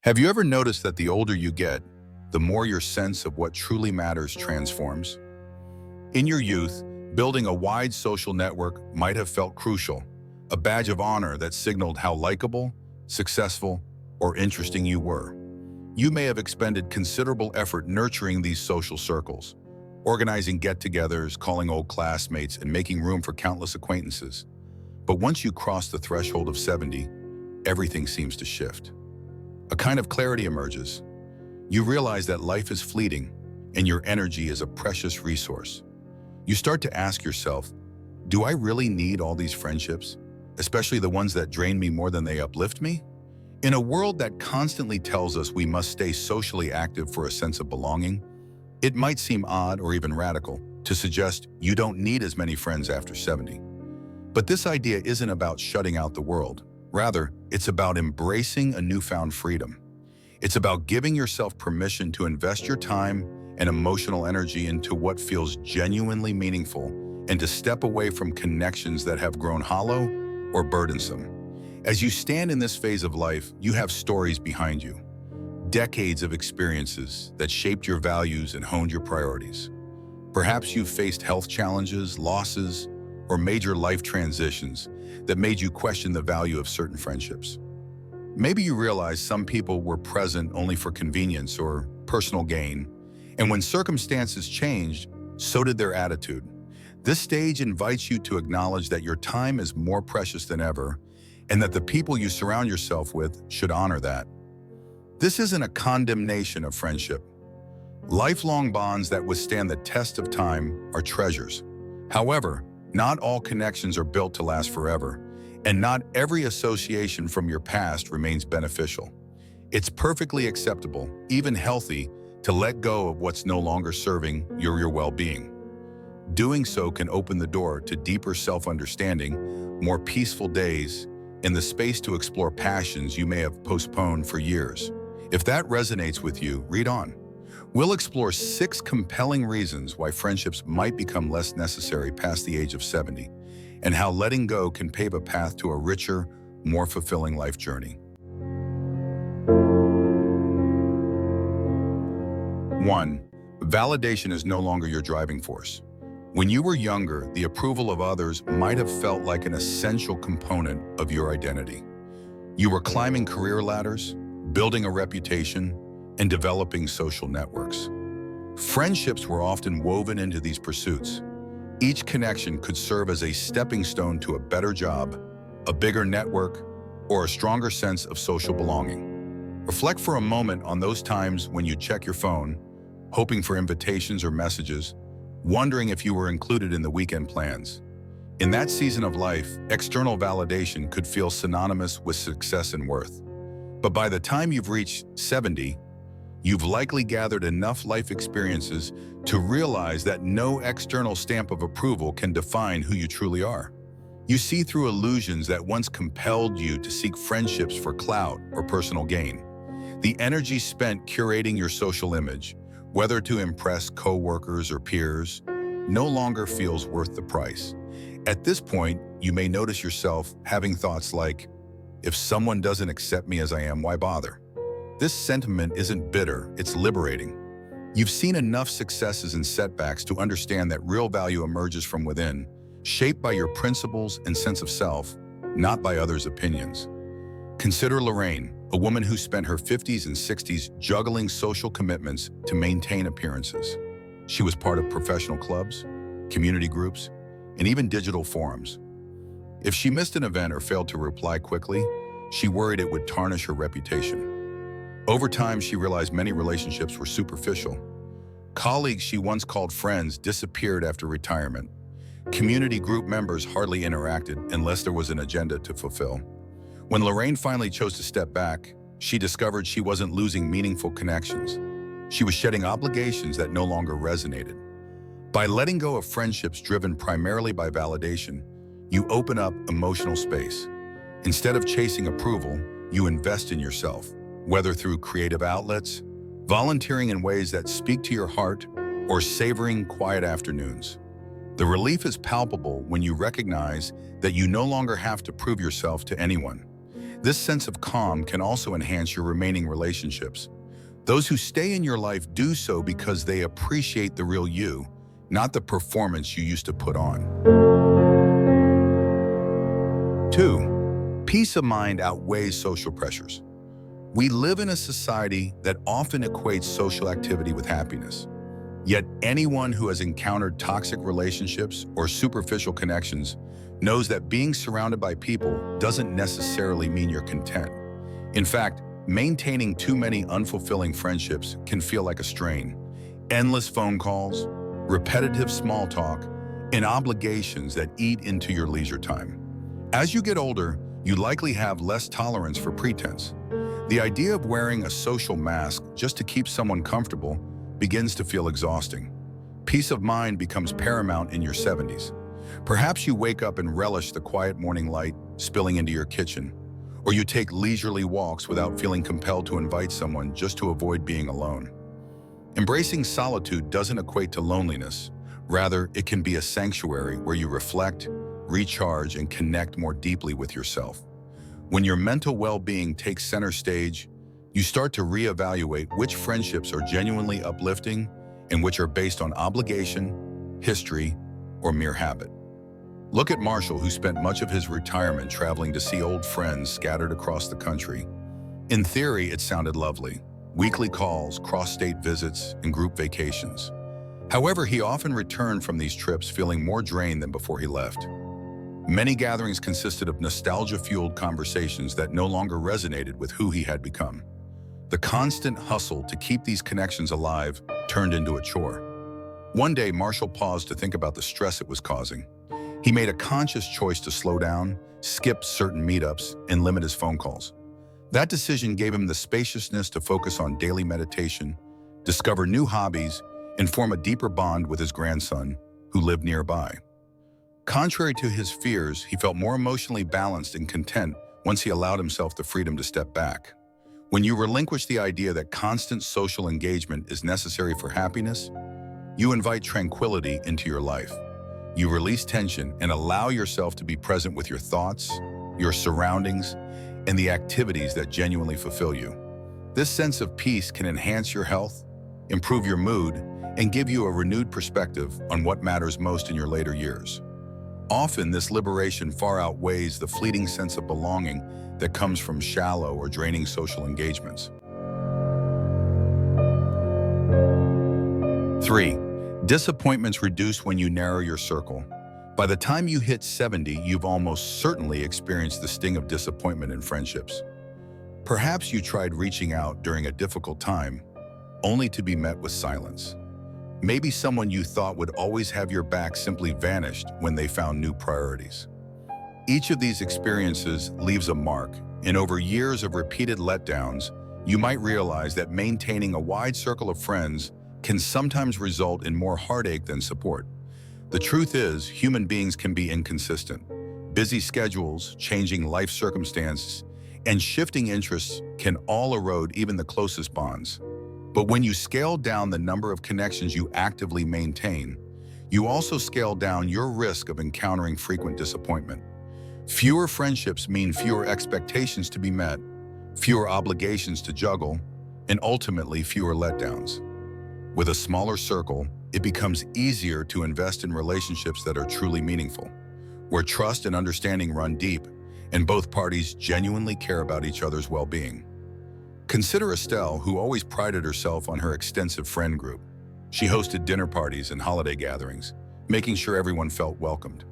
Have you ever noticed that the older you get, the more your sense of what truly matters transforms? In your youth, building a wide social network might have felt crucial, a badge of honor that signaled how likable, successful, or interesting you were. You may have expended considerable effort nurturing these social circles, organizing get-togethers, calling old classmates, and making room for countless acquaintances. But once you cross the threshold of 70, everything seems to shift. A kind of clarity emerges. You realize that life is fleeting and your energy is a precious resource. You start to ask yourself, do I really need all these friendships, especially the ones that drain me more than they uplift me? In a world that constantly tells us we must stay socially active for a sense of belonging, it might seem odd or even radical to suggest you don't need as many friends after 70. But this idea isn't about shutting out the world. Rather, it's about embracing a newfound freedom. It's about giving yourself permission to invest your time and emotional energy into what feels genuinely meaningful and to step away from connections that have grown hollow or burdensome. As you stand in this phase of life, you have stories behind you, decades of experiences that shaped your values and honed your priorities. Perhaps you've faced health challenges, losses, or major life transitions that made you question the value of certain friendships. Maybe you realize some people were present only for convenience or personal gain, and when circumstances changed, so did their attitude. This stage invites you to acknowledge that your time is more precious than ever, and that the people you surround yourself with should honor that. This isn't a condemnation of friendship. Lifelong bonds that withstand the test of time are treasures. However, not all connections are built to last forever, and not every association from your past remains beneficial. It's perfectly acceptable, even healthy, to let go of what's no longer serving your well-being. Doing so can open the door to deeper self-understanding, more peaceful days, and the space to explore passions you may have postponed for years. If that resonates with you, read on. We'll explore 6 compelling reasons why friendships might become less necessary past the age of 70, and how letting go can pave a path to a richer, more fulfilling life journey. 1. Validation is no longer your driving force. When you were younger, the approval of others might have felt like an essential component of your identity. You were climbing career ladders, building a reputation, and developing social networks. Friendships were often woven into these pursuits. Each connection could serve as a stepping stone to a better job, a bigger network, or a stronger sense of social belonging. Reflect for a moment on those times when you check your phone, hoping for invitations or messages, wondering if you were included in the weekend plans. In that season of life, external validation could feel synonymous with success and worth. But by the time you've reached 70, you've likely gathered enough life experiences to realize that no external stamp of approval can define who you truly are. You see through illusions that once compelled you to seek friendships for clout or personal gain. The energy spent curating your social image, whether to impress coworkers or peers, no longer feels worth the price. At this point, you may notice yourself having thoughts like, if someone doesn't accept me as I am, why bother? This sentiment isn't bitter, it's liberating. You've seen enough successes and setbacks to understand that real value emerges from within, shaped by your principles and sense of self, not by others' opinions. Consider Lorraine, a woman who spent her 50s and 60s juggling social commitments to maintain appearances. She was part of professional clubs, community groups, and even digital forums. If she missed an event or failed to reply quickly, she worried it would tarnish her reputation. Over time, she realized many relationships were superficial. Colleagues she once called friends disappeared after retirement. Community group members hardly interacted unless there was an agenda to fulfill. When Lorraine finally chose to step back, she discovered she wasn't losing meaningful connections. She was shedding obligations that no longer resonated. By letting go of friendships driven primarily by validation, you open up emotional space. Instead of chasing approval, you invest in yourself, whether through creative outlets, volunteering in ways that speak to your heart, or savoring quiet afternoons. The relief is palpable when you recognize that you no longer have to prove yourself to anyone. This sense of calm can also enhance your remaining relationships. Those who stay in your life do so because they appreciate the real you, not the performance you used to put on. 2. Peace of mind outweighs social pressures. We live in a society that often equates social activity with happiness. Yet anyone who has encountered toxic relationships or superficial connections knows that being surrounded by people doesn't necessarily mean you're content. In fact, maintaining too many unfulfilling friendships can feel like a strain. Endless phone calls, repetitive small talk, and obligations that eat into your leisure time. As you get older, you likely have less tolerance for pretense. The idea of wearing a social mask just to keep someone comfortable begins to feel exhausting. Peace of mind becomes paramount in your 70s. Perhaps you wake up and relish the quiet morning light spilling into your kitchen, or you take leisurely walks without feeling compelled to invite someone just to avoid being alone. Embracing solitude doesn't equate to loneliness. Rather, it can be a sanctuary where you reflect, recharge, and connect more deeply with yourself. When your mental well-being takes center stage, you start to reevaluate which friendships are genuinely uplifting and which are based on obligation, history, or mere habit. Look at Marshall, who spent much of his retirement traveling to see old friends scattered across the country. In theory, it sounded lovely. Weekly calls, cross-state visits, and group vacations. However, he often returned from these trips feeling more drained than before he left. Many gatherings consisted of nostalgia-fueled conversations that no longer resonated with who he had become. The constant hustle to keep these connections alive turned into a chore. One day, Marshall paused to think about the stress it was causing. He made a conscious choice to slow down, skip certain meetups, and limit his phone calls. That decision gave him the spaciousness to focus on daily meditation, discover new hobbies, and form a deeper bond with his grandson, who lived nearby. Contrary to his fears, he felt more emotionally balanced and content once he allowed himself the freedom to step back. When you relinquish the idea that constant social engagement is necessary for happiness, you invite tranquility into your life. You release tension and allow yourself to be present with your thoughts, your surroundings, and the activities that genuinely fulfill you. This sense of peace can enhance your health, improve your mood, and give you a renewed perspective on what matters most in your later years. Often, this liberation far outweighs the fleeting sense of belonging that comes from shallow or draining social engagements. 3. Disappointments reduce when you narrow your circle. By the time you hit 70, you've almost certainly experienced the sting of disappointment in friendships. Perhaps you tried reaching out during a difficult time, only to be met with silence. Maybe someone you thought would always have your back simply vanished when they found new priorities. Each of these experiences leaves a mark, and over years of repeated letdowns, you might realize that maintaining a wide circle of friends can sometimes result in more heartache than support. The truth is, human beings can be inconsistent. Busy schedules, changing life circumstances, and shifting interests can all erode even the closest bonds. But when you scale down the number of connections you actively maintain, you also scale down your risk of encountering frequent disappointment. Fewer friendships mean fewer expectations to be met, fewer obligations to juggle, and ultimately fewer letdowns. With a smaller circle, it becomes easier to invest in relationships that are truly meaningful, where trust and understanding run deep, and both parties genuinely care about each other's well-being. Consider Estelle, who always prided herself on her extensive friend group. She hosted dinner parties and holiday gatherings, making sure everyone felt welcomed.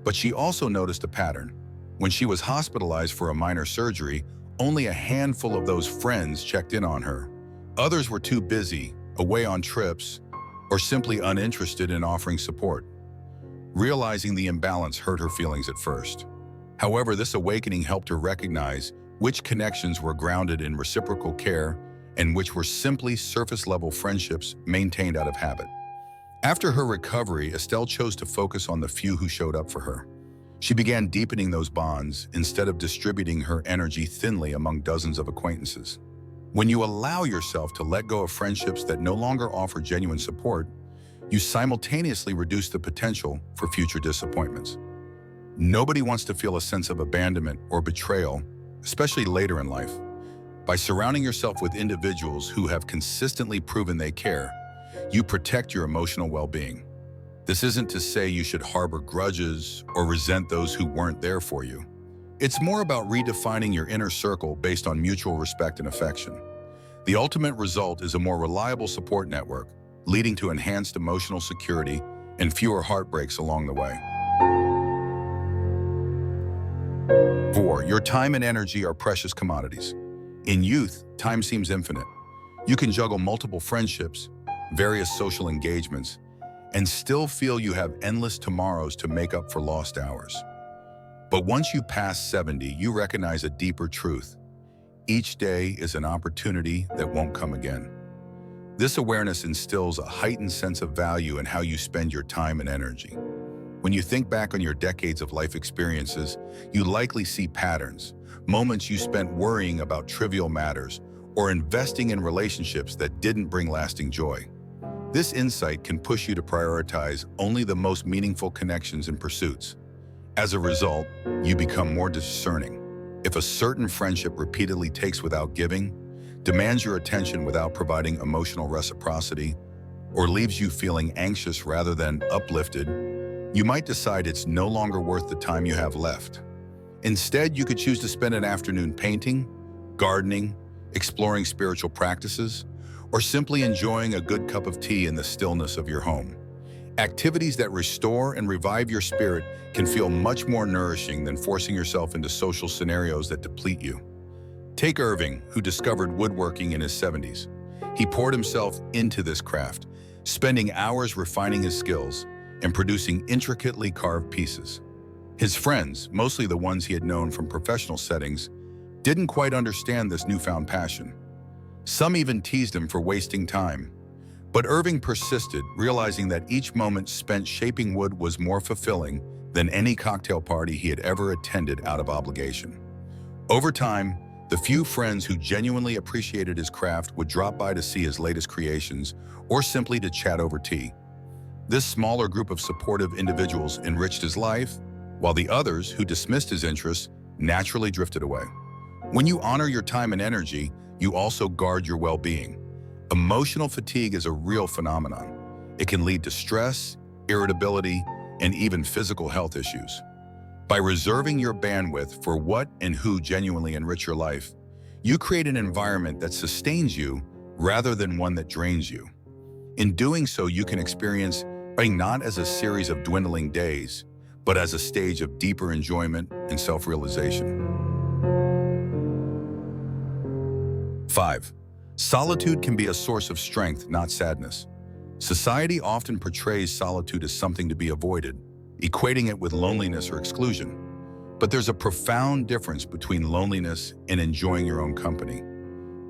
But she also noticed a pattern. When she was hospitalized for a minor surgery, only a handful of those friends checked in on her. Others were too busy, away on trips, or simply uninterested in offering support. Realizing the imbalance hurt her feelings at first. However, this awakening helped her recognize which connections were grounded in reciprocal care and which were simply surface-level friendships maintained out of habit. After her recovery, Estelle chose to focus on the few who showed up for her. She began deepening those bonds instead of distributing her energy thinly among dozens of acquaintances. When you allow yourself to let go of friendships that no longer offer genuine support, you simultaneously reduce the potential for future disappointments. Nobody wants to feel a sense of abandonment or betrayal especially later in life. By surrounding yourself with individuals who have consistently proven they care, you protect your emotional well-being. This isn't to say you should harbor grudges or resent those who weren't there for you. It's more about redefining your inner circle based on mutual respect and affection. The ultimate result is a more reliable support network, leading to enhanced emotional security and fewer heartbreaks along the way. 4. Your time and energy are precious commodities. In youth, time seems infinite. You can juggle multiple friendships, various social engagements, and still feel you have endless tomorrows to make up for lost hours. But once you pass 70, you recognize a deeper truth. Each day is an opportunity that won't come again. This awareness instills a heightened sense of value in how you spend your time and energy. When you think back on your decades of life experiences, you likely see patterns, moments you spent worrying about trivial matters or investing in relationships that didn't bring lasting joy. This insight can push you to prioritize only the most meaningful connections and pursuits. As a result, you become more discerning. If a certain friendship repeatedly takes without giving, demands your attention without providing emotional reciprocity, or leaves you feeling anxious rather than uplifted, you might decide it's no longer worth the time you have left. Instead, you could choose to spend an afternoon painting, gardening, exploring spiritual practices, or simply enjoying a good cup of tea in the stillness of your home. Activities that restore and revive your spirit can feel much more nourishing than forcing yourself into social scenarios that deplete you. Take Irving, who discovered woodworking in his 70s. He poured himself into this craft, spending hours refining his skills and producing intricately carved pieces. His friends, mostly the ones he had known from professional settings, didn't quite understand this newfound passion. Some even teased him for wasting time. But Irving persisted, realizing that each moment spent shaping wood was more fulfilling than any cocktail party he had ever attended out of obligation. Over time, the few friends who genuinely appreciated his craft would drop by to see his latest creations or simply to chat over tea. This smaller group of supportive individuals enriched his life, while the others, who dismissed his interests, naturally drifted away. When you honor your time and energy, you also guard your well-being. Emotional fatigue is a real phenomenon. It can lead to stress, irritability, and even physical health issues. By reserving your bandwidth for what and who genuinely enrich your life, you create an environment that sustains you rather than one that drains you. In doing so, you can experience living not as a series of dwindling days, but as a stage of deeper enjoyment and self-realization. 5. Solitude can be a source of strength, not sadness. Society often portrays solitude as something to be avoided, equating it with loneliness or exclusion. But there's a profound difference between loneliness and enjoying your own company.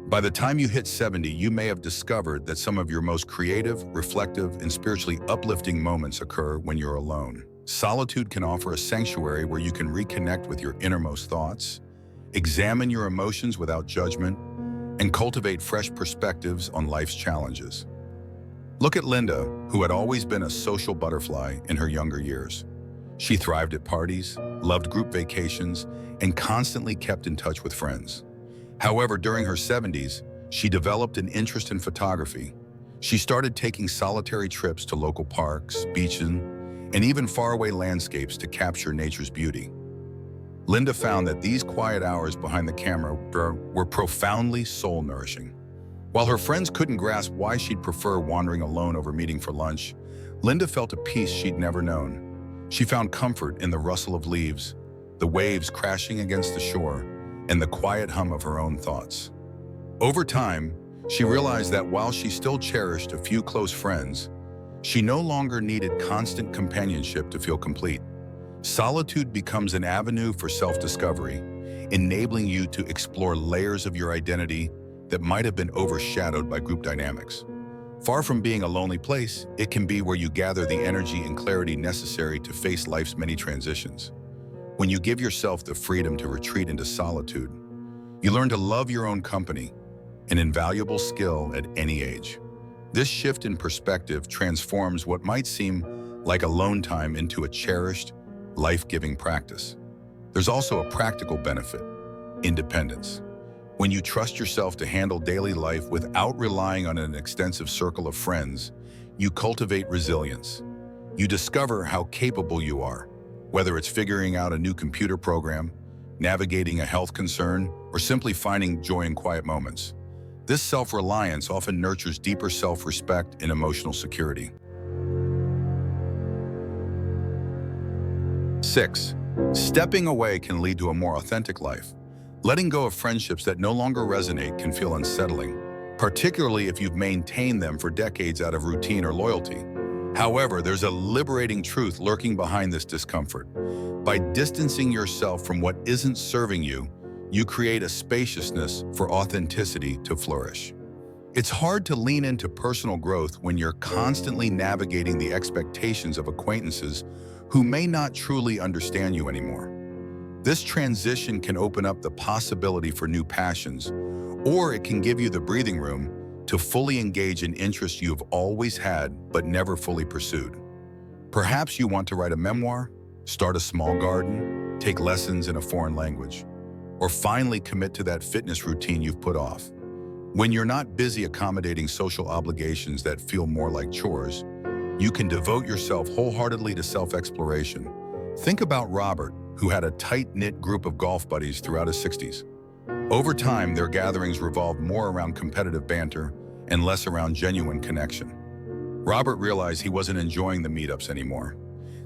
By the time you hit 70, you may have discovered that some of your most creative, reflective, and spiritually uplifting moments occur when you're alone. Solitude can offer a sanctuary where you can reconnect with your innermost thoughts, examine your emotions without judgment, and cultivate fresh perspectives on life's challenges. Look at Linda, who had always been a social butterfly in her younger years. She thrived at parties, loved group vacations, and constantly kept in touch with friends. However, during her 70s, she developed an interest in photography. She started taking solitary trips to local parks, beaches, and even faraway landscapes to capture nature's beauty. Linda found that these quiet hours behind the camera were profoundly soul-nourishing. While her friends couldn't grasp why she'd prefer wandering alone over meeting for lunch, Linda felt a peace she'd never known. She found comfort in the rustle of leaves, the waves crashing against the shore, and the quiet hum of her own thoughts. Over time, she realized that while she still cherished a few close friends, she no longer needed constant companionship to feel complete. Solitude becomes an avenue for self-discovery, enabling you to explore layers of your identity that might have been overshadowed by group dynamics. Far from being a lonely place, it can be where you gather the energy and clarity necessary to face life's many transitions. When you give yourself the freedom to retreat into solitude, you learn to love your own company, an invaluable skill at any age. This shift in perspective transforms what might seem like alone time into a cherished, life-giving practice. There's also a practical benefit. independence. When you trust yourself to handle daily life without relying on an extensive circle of friends, you cultivate resilience. You discover how capable you are, whether it's figuring out a new computer program, navigating a health concern, or simply finding joy in quiet moments. This self-reliance often nurtures deeper self-respect and emotional security. 6. Stepping away can lead to a more authentic life. Letting go of friendships that no longer resonate can feel unsettling, particularly if you've maintained them for decades out of routine or loyalty. However, there's a liberating truth lurking behind this discomfort. By distancing yourself from what isn't serving you, you create a spaciousness for authenticity to flourish. It's hard to lean into personal growth when you're constantly navigating the expectations of acquaintances who may not truly understand you anymore. This transition can open up the possibility for new passions, or it can give you the breathing room to fully engage in interests you've always had but never fully pursued. Perhaps you want to write a memoir, start a small garden, take lessons in a foreign language, or finally commit to that fitness routine you've put off. When you're not busy accommodating social obligations that feel more like chores, you can devote yourself wholeheartedly to self-exploration. Think about Robert, who had a tight-knit group of golf buddies throughout his 60s. Over time, their gatherings revolved more around competitive banter and less around genuine connection. Robert realized he wasn't enjoying the meetups anymore.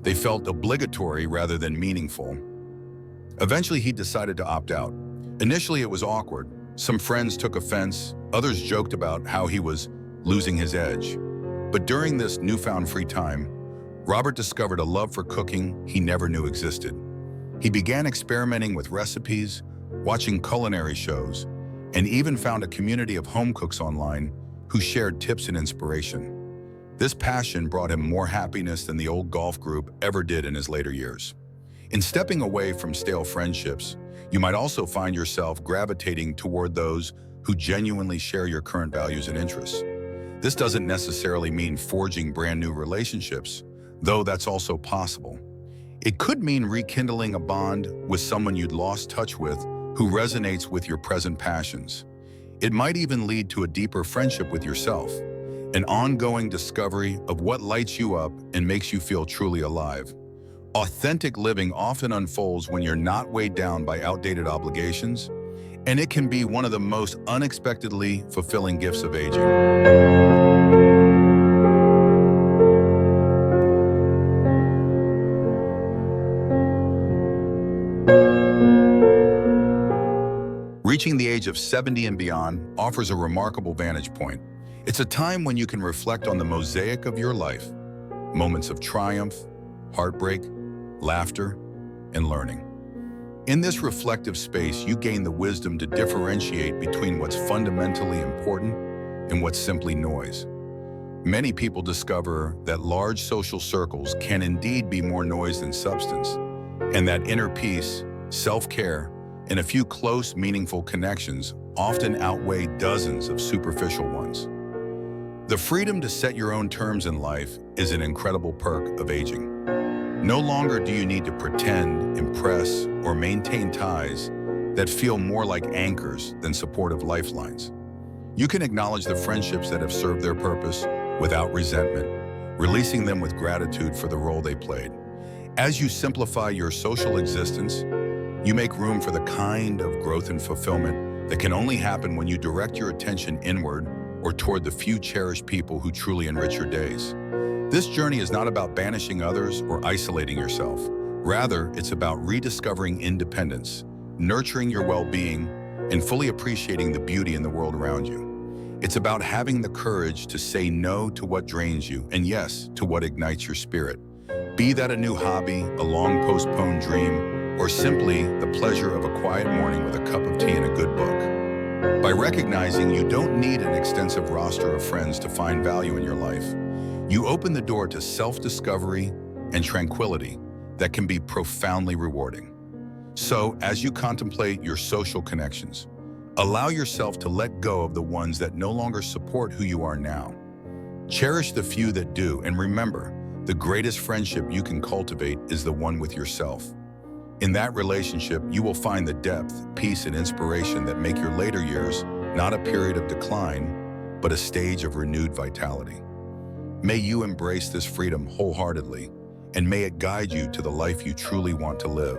They felt obligatory rather than meaningful. Eventually, he decided to opt out. Initially, it was awkward. Some friends took offense, others joked about how he was losing his edge. But during this newfound free time, Robert discovered a love for cooking he never knew existed. He began experimenting with recipes, watching culinary shows, and even found a community of home cooks online who shared tips and inspiration. This passion brought him more happiness than the old golf group ever did in his later years. In stepping away from stale friendships, you might also find yourself gravitating toward those who genuinely share your current values and interests. This doesn't necessarily mean forging brand new relationships, though that's also possible. It could mean rekindling a bond with someone you'd lost touch with who resonates with your present passions. It might even lead to a deeper friendship with yourself, an ongoing discovery of what lights you up and makes you feel truly alive. Authentic living often unfolds when you're not weighed down by outdated obligations, and it can be one of the most unexpectedly fulfilling gifts of aging. Reaching the age of 70 and beyond offers a remarkable vantage point. It's a time when you can reflect on the mosaic of your life, moments of triumph, heartbreak, laughter, and learning. In this reflective space, you gain the wisdom to differentiate between what's fundamentally important and what's simply noise. Many people discover that large social circles can indeed be more noise than substance, and that inner peace, self-care, and a few close, meaningful connections often outweigh dozens of superficial ones. The freedom to set your own terms in life is an incredible perk of aging. No longer do you need to pretend, impress, or maintain ties that feel more like anchors than supportive lifelines. You can acknowledge the friendships that have served their purpose without resentment, releasing them with gratitude for the role they played. As you simplify your social existence, you make room for the kind of growth and fulfillment that can only happen when you direct your attention inward or toward the few cherished people who truly enrich your days. This journey is not about banishing others or isolating yourself. Rather, it's about rediscovering independence, nurturing your well-being, and fully appreciating the beauty in the world around you. It's about having the courage to say no to what drains you and yes to what ignites your spirit. Be that a new hobby, a long-postponed dream, or simply the pleasure of a quiet morning with a cup of tea and a good book. By recognizing you don't need an extensive roster of friends to find value in your life, you open the door to self-discovery and tranquility that can be profoundly rewarding. So, as you contemplate your social connections, allow yourself to let go of the ones that no longer support who you are now. Cherish the few that do, and remember, the greatest friendship you can cultivate is the one with yourself. In that relationship, you will find the depth, peace, and inspiration that make your later years not a period of decline, but a stage of renewed vitality. May you embrace this freedom wholeheartedly, and may it guide you to the life you truly want to live.